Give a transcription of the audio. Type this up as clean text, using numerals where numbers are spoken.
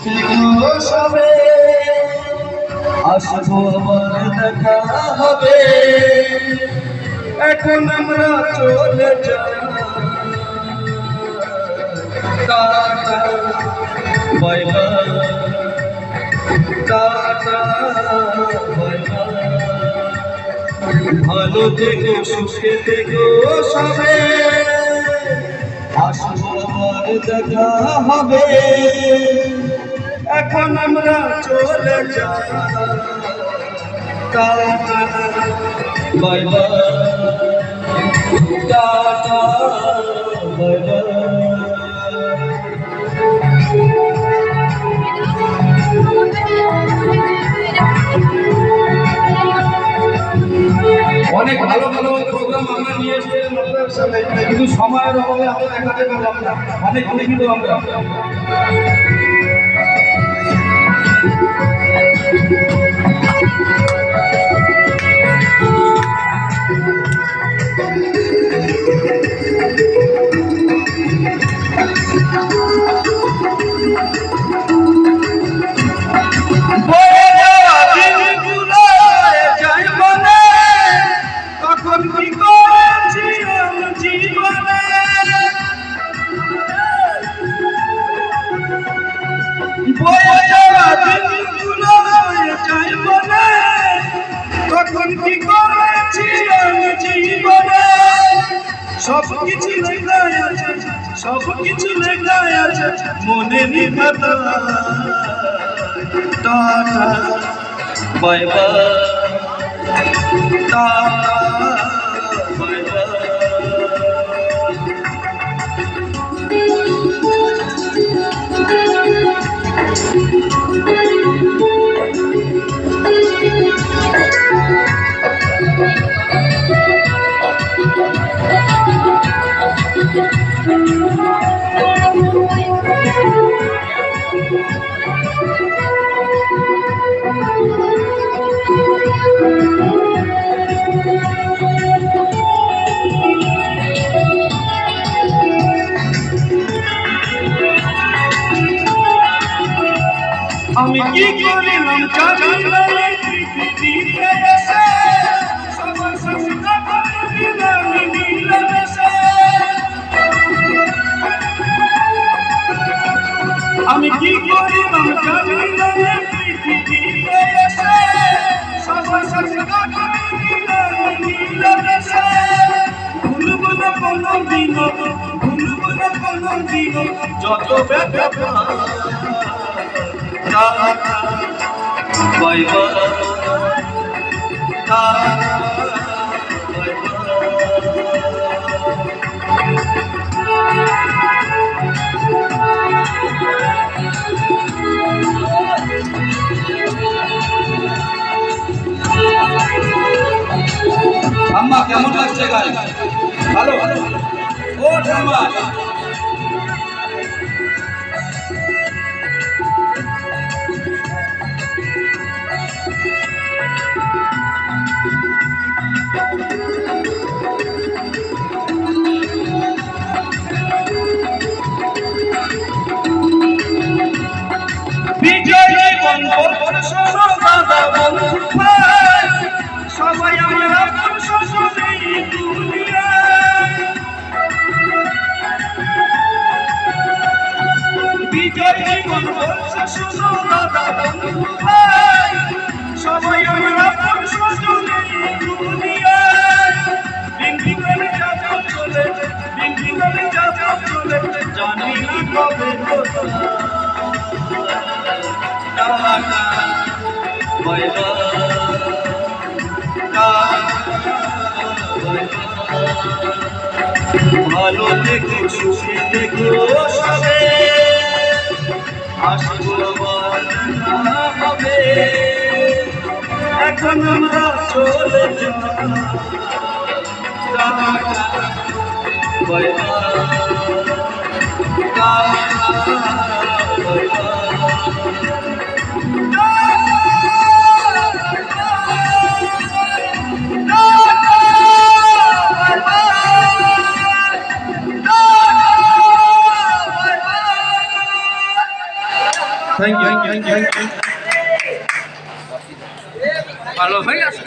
দেখো সবে আসবো আবার দেখা হবে। এখন আমরা চলে যাই, tata bye bye, tata bye by. ভালো থেকো, সুখে থেকো সবে, আসবো আবার দেখা হবে। এখন আমরা চলে যাই, tata bye bye, tata bye by. অনেক ভালো ভালো প্রোগ্রাম আমরা নিয়ে এসেছিলাম আপনাদের সামনে, কিন্তু সময়ের অভাবে আমরা দেখাতে পারলাম না। অনেক দুঃখিত আমরা। সবকিছু লেখা আছে, সবকিছু লেখা আছে মনের খাতায়। Tata bye bye, tata bye by. আমি কি করিলাম জানি না, পৃথিবীতে এসে সবার সঙ্গে কথা দিলাম মিলেমিশে। আমি কি করিলাম জানি না, পৃথিবীতে এসে সবার সঙ্গে কথা দিলাম মিলেমিশে। ভুলবো না কোনোদিন, ভুলবো না কোনোদিন যত ব্যথা পাই। Tata bye bye, tata bye bye. আম্মা কেমন লাগছে গান? ভালো ভালো। ও ঠাম্মা, বিজয়ী বন্ধন শোনো দাদা বন্ধু ভাই, সবাই আমরা শোষণেই দুনিয়ায়। বিজয়ী বন্ধন শোনো দাদা বন্ধু ভাই, সবাই আমরা শোষণেই দুনিয়ায়। দিনগুলো যাব চলে, দিনগুলো যাব চলে, জানি না কবে কোথায়। Tata bye bye, tata bye by. ভালো থেকো, সুখে থেকো সবে, আসবো আবার দেখা হবে। এখন আমরা চলে যাই, tata bye bye, tata bye bye. Thank you. ভালো হয়ে গেছে।